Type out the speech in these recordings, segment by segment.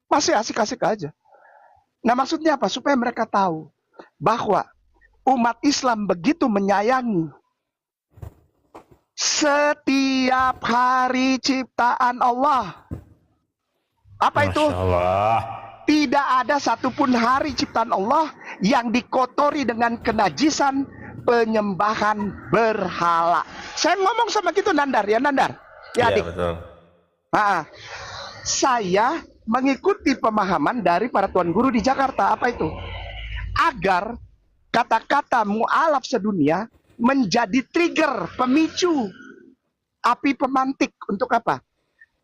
Masih asik-asik aja. Nah, maksudnya apa? Supaya mereka tahu bahwa umat Islam begitu menyayangi setiap hari ciptaan Allah. Apa itu? Masya Allah. Tidak ada satupun hari ciptaan Allah yang dikotori dengan kenajisan penyembahan berhala. Saya ngomong sama gitu Nandar, ya Nandar? Ya, Iya, adik. betul. Nah, saya mengikuti pemahaman dari para tuan guru di Jakarta. Apa itu? Agar kata-kata mu'alaf sedunia menjadi trigger, pemicu, api pemantik. Untuk apa?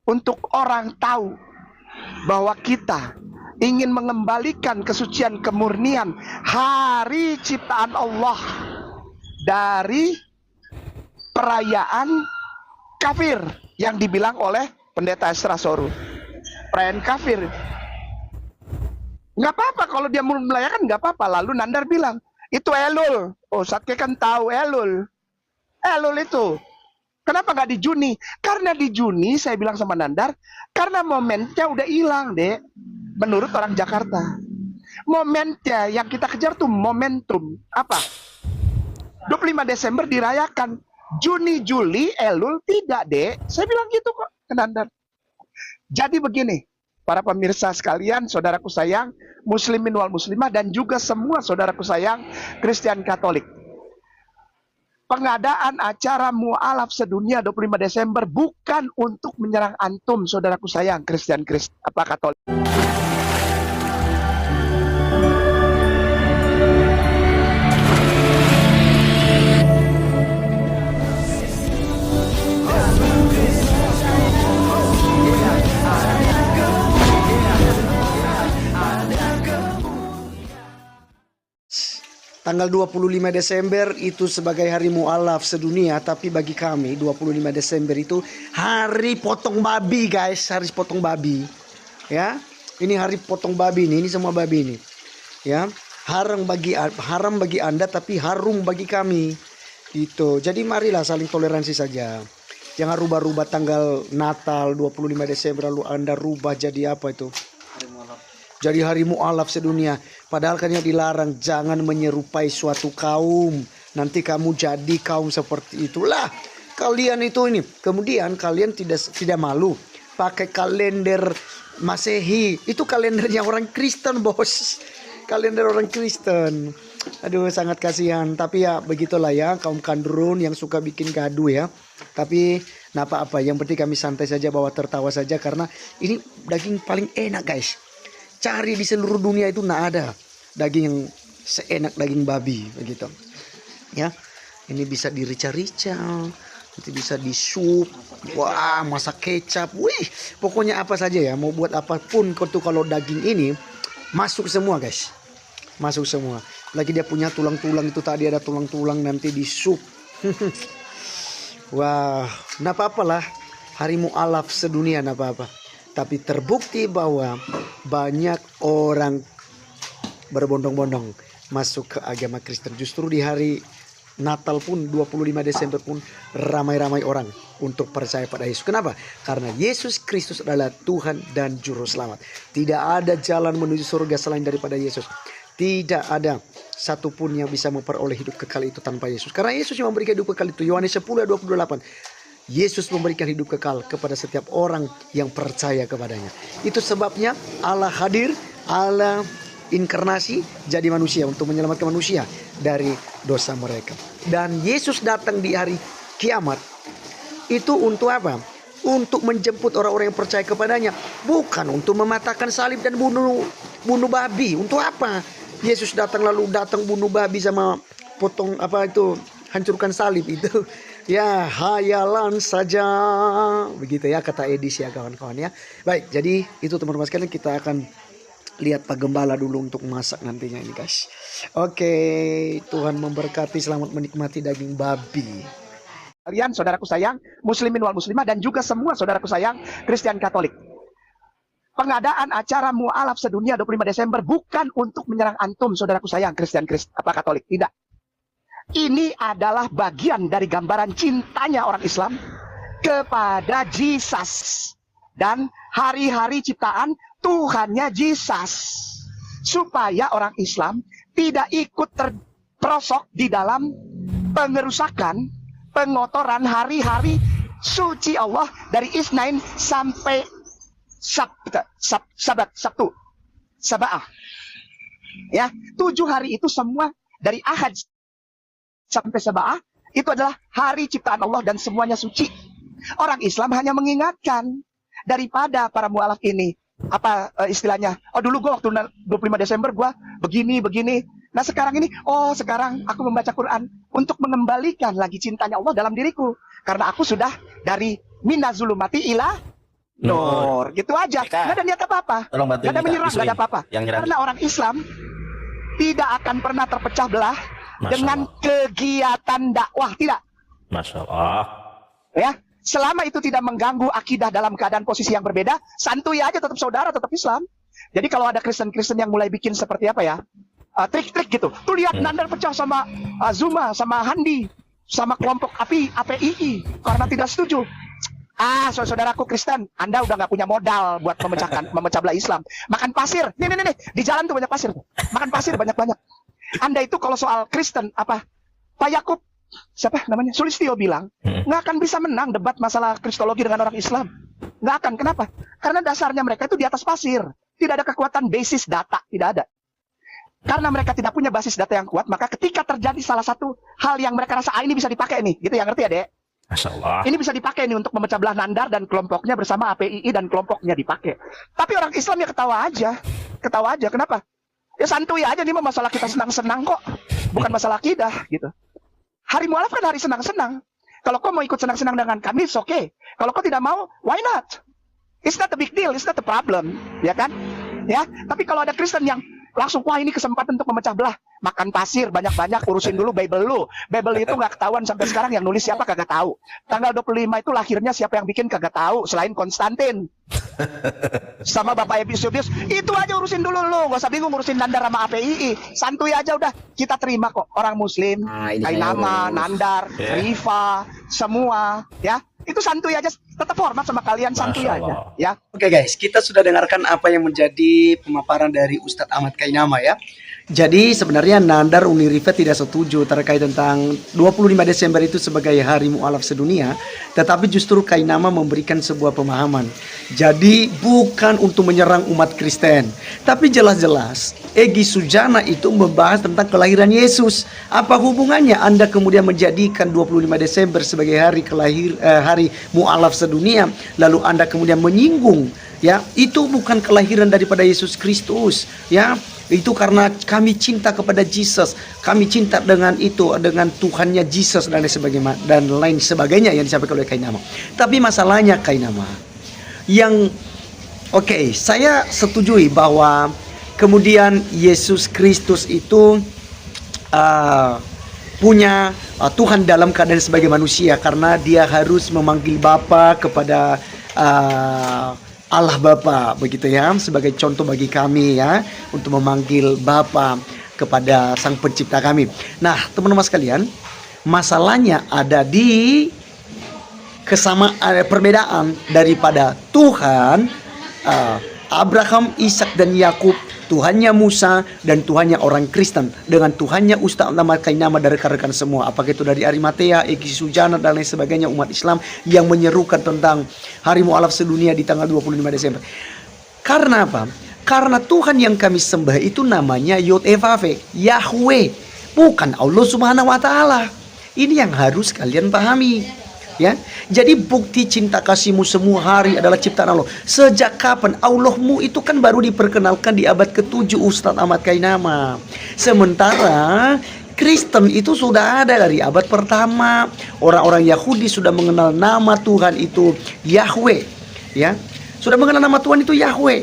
Untuk orang tahu bahwa kita ingin mengembalikan kesucian kemurnian hari ciptaan Allah dari perayaan kafir yang dibilang oleh pendeta Esra Soru. Perayaan kafir. Nggak apa-apa kalau dia merayakan, nggak apa-apa. Lalu Nandar bilang, itu Elul. Oh, Satke kan tahu Elul. Elul itu. Kenapa nggak di Juni? Karena di Juni, saya bilang sama Nandar, karena momennya udah hilang, Dek. Menurut orang Jakarta. Momennya yang kita kejar tuh momentum. Apa? 25 Desember dirayakan. Juni, Juli, Elul tidak, Dek. Saya bilang gitu kok ke Nandar. Jadi begini, para pemirsa sekalian, saudaraku sayang, muslimin wal muslimah, dan juga semua saudaraku sayang, Kristen Katolik. Pengadaan acara mu'alaf sedunia 25 Desember bukan untuk menyerang antum, saudaraku sayang, Kristen Katolik. Tanggal 25 Desember itu sebagai hari mu'alaf sedunia, tapi bagi kami 25 Desember itu hari potong babi, guys, hari potong babi. Ya. Ini hari potong babi nih, ini semua babi ini. Ya. Haram bagi Anda tapi harum bagi kami. Itu. Jadi marilah saling toleransi saja. Jangan rubah-rubah tanggal Natal 25 Desember lalu Anda rubah jadi apa itu? Jadi hari mu'alaf sedunia. Padahal kan yang dilarang, jangan menyerupai suatu kaum. Nanti kamu jadi kaum seperti itulah. Kalian itu ini. Kemudian kalian tidak malu pakai kalender Masehi. Itu kalendernya orang Kristen, bos. Kalender orang Kristen. Aduh, sangat kasihan. Tapi ya begitulah ya, kaum kandrun yang suka bikin gaduh ya. Tapi nah apa-apa, yang penting kami santai saja, bawa tertawa saja, karena ini daging paling enak, guys. Cari di seluruh dunia itu nggak ada daging yang seenak daging babi begitu. Ya, ini bisa dirica-rica, nanti bisa di sup, wah, masak kecap, wih, pokoknya apa saja ya, mau buat apapun kalau daging ini masuk semua, guys, masuk semua. Lagi dia punya tulang-tulang itu, tadi ada tulang-tulang, nanti di sup. Wah, nggak apa-apalah, hari mu'alaf sedunia nggak apa-apa. Tapi terbukti bahwa banyak orang berbondong-bondong masuk ke agama Kristen. Justru di hari Natal pun 25 Desember pun ramai-ramai orang untuk percaya pada Yesus. Kenapa? Karena Yesus Kristus adalah Tuhan dan Juru Selamat. Tidak ada jalan menuju surga selain daripada Yesus. Tidak ada satupun yang bisa memperoleh hidup kekal itu tanpa Yesus. Karena Yesus yang memberikan hidup kekal itu. Yohanes 10:28. Yesus memberikan hidup kekal kepada setiap orang yang percaya kepadanya. Itu sebabnya Allah hadir, Allah inkarnasi jadi manusia untuk menyelamatkan manusia dari dosa mereka. Dan Yesus datang di hari kiamat itu untuk apa? Untuk menjemput orang-orang yang percaya kepadanya, bukan untuk mematahkan salib dan bunuh babi. Untuk apa? Yesus datang bunuh babi sama potong apa itu, hancurkan salib itu. Ya, hayalan saja. Begitu ya kata Edis ya kawan-kawan ya. Baik, jadi itu teman-teman sekalian, kita akan lihat Pak Gembala dulu untuk masak nantinya ini, guys. Oke, Tuhan memberkati, selamat menikmati daging babi. Kalian saudaraku sayang, muslimin wal muslimah, dan juga semua saudaraku sayang, Kristen Katolik. Pengadaan acara mu'alaf sedunia 25 Desember bukan untuk menyerang antum, saudaraku sayang, Kristen Katolik. Tidak. Ini adalah bagian dari gambaran cintanya orang Islam kepada Jesus. dan hari-hari ciptaan Tuhannya Jesus. Supaya orang Islam tidak ikut terperosok di dalam pengerusakan, pengotoran hari-hari suci Allah dari Isnain sampai Sabtu. Sabah. Ya, 7 hari itu semua dari Ahad sampai Sabah itu adalah hari ciptaan Allah dan semuanya suci. Orang Islam hanya mengingatkan daripada para mualaf ini istilahnya, oh dulu gue waktu 25 Desember gue begini. Nah sekarang ini, sekarang aku membaca Quran untuk mengembalikan lagi cintanya Allah dalam diriku. Karena aku sudah dari minazulumati ila nur. Gitu aja. Gak ada niat apa-apa. Gak ada menyerang, gak ada apa-apa. Karena orang Islam tidak akan pernah terpecah belah dengan kegiatan dakwah. Tidak. Masya Allah. Ya. Selama itu tidak mengganggu akidah dalam keadaan posisi yang berbeda, santuy aja, tetap saudara, tetap Islam. Jadi kalau ada Kristen-Kristen yang mulai bikin seperti apa ya, trik-trik gitu. Tuh lihat Nandar pecah sama Zuma, sama Handi, sama kelompok APII karena tidak setuju. Saudaraku Kristen, Anda udah nggak punya modal buat memecah belah Islam. Makan pasir, nih, di jalan tuh banyak pasir. Makan pasir banyak-banyak. Anda itu kalau soal Kristen, Pak Yakub, siapa namanya? Sulistyo bilang, nggak akan bisa menang debat masalah kristologi dengan orang Islam. Nggak akan. Kenapa? Karena dasarnya mereka itu di atas pasir. Tidak ada kekuatan basis data. Tidak ada. Karena mereka tidak punya basis data yang kuat, maka ketika terjadi salah satu hal yang mereka rasa, ini bisa dipakai nih. Gitu ya, ngerti ya, Dek? Masya Allah. Ini bisa dipakai nih untuk memecah belah Nandar dan kelompoknya bersama APII dan kelompoknya dipakai. Tapi orang Islam ya ketawa aja. Ketawa aja. Kenapa? Ya santuy aja, nih masalah kita senang-senang kok. Bukan masalah akidah, gitu. Hari mualaf kan hari senang-senang. Kalau kau mau ikut senang-senang dengan kami, it's okay. Kalau kau tidak mau, why not? It's not a big deal, it's not a problem, ya kan? Ya, tapi kalau ada Kristen yang langsung, wah ini kesempatan untuk memecah belah, makan pasir banyak-banyak, urusin dulu Bible lu. Bible itu nggak ketahuan sampai sekarang, yang nulis siapa kagak tahu. Tanggal 25 itu lahirnya siapa yang bikin kagak tahu, selain Konstantin. Sama Bapak Episopius, itu aja urusin dulu lu, gak usah bingung ngurusin Nandar sama APII. Santuy aja udah, kita terima kok orang Muslim, Kainama, Nandar, Rifa, semua, ya. Itu santuy aja, tetap hormat sama kalian, santuy aja, ya. Oke guys, kita sudah dengarkan apa yang menjadi pemaparan dari Ustadz Ahmad Kainama ya. Jadi sebenarnya Nandar Uni Rifa tidak setuju terkait tentang 25 Desember itu sebagai hari mualaf sedunia, tetapi justru Kainama memberikan sebuah pemahaman. Jadi bukan untuk menyerang umat Kristen, tapi jelas-jelas Egy Sujana itu membahas tentang kelahiran Yesus. Apa hubungannya Anda kemudian menjadikan 25 Desember sebagai hari mualaf sedunia, lalu Anda kemudian menyinggung ya, itu bukan kelahiran daripada Yesus Kristus ya. Itu karena kami cinta kepada Jesus, kami cinta dengan itu, dengan Tuhannya Jesus dan lain sebagainya yang disampaikan oleh Kainama. Tapi masalahnya Kainama, yang saya setujui bahwa kemudian Yesus Kristus itu punya Tuhan dalam keadaan sebagai manusia, karena dia harus memanggil Bapa kepada Allah Bapa, begitu ya, sebagai contoh bagi kami ya, untuk memanggil Bapa kepada Sang Pencipta kami. Nah, teman-teman sekalian, masalahnya ada di perbedaan daripada Tuhan Abraham, Ishak dan Yakub, Tuhannya Musa dan Tuhannya orang Kristen, dengan Tuhannya Ustadz Ahmad Kainama dari rekan-rekan semua, apakah itu dari Arimatea, Egy Sujana dan lain sebagainya, umat Islam yang menyerukan tentang hari mualaf sedunia di tanggal 25 Desember. Karena apa? Karena Tuhan yang kami sembah itu namanya Yod-E-Vav-E, Yahweh, bukan Allah Subhanahu wa Ta'ala. Ini yang harus kalian pahami. Ya, jadi bukti cinta kasihmu semua hari adalah ciptaan Allah. Sejak kapan? Allahmu itu kan baru diperkenalkan di abad ke-7 Ustadz Ahmad Kainama. Sementara Kristen itu sudah ada dari abad pertama. Orang-orang Yahudi sudah mengenal nama Tuhan itu Yahweh. Ya, sudah mengenal nama Tuhan itu Yahweh,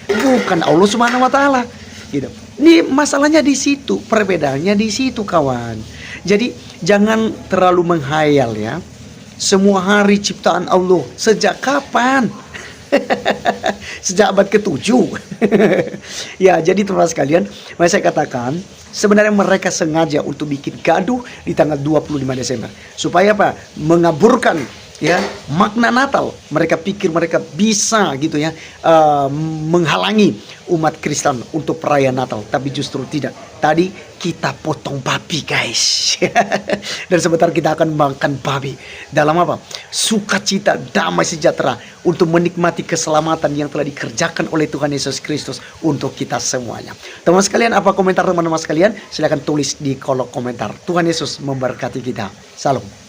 bukan Allah Subhanahu wa Ta'ala. Gitu. Ini masalahnya di situ, perbedaannya di situ kawan. Jadi jangan terlalu menghayal ya. Semua hari ciptaan Allah. Sejak kapan? Sejak abad ke-7. Ya, jadi teman-teman sekalian, mari saya katakan, sebenarnya mereka sengaja untuk bikin gaduh di tanggal 25 Desember. Supaya apa? Mengaburkan ya makna Natal. Mereka pikir mereka bisa gitu ya menghalangi umat Kristen untuk perayaan Natal, tapi justru tidak. Tadi kita potong babi guys. Dan sebentar kita akan makan babi. Dalam apa? Sukacita, damai sejahtera untuk menikmati keselamatan yang telah dikerjakan oleh Tuhan Yesus Kristus untuk kita semuanya. Teman sekalian, apa komentar teman-teman sekalian? Silahkan tulis di kolom komentar. Tuhan Yesus memberkati kita. Salam.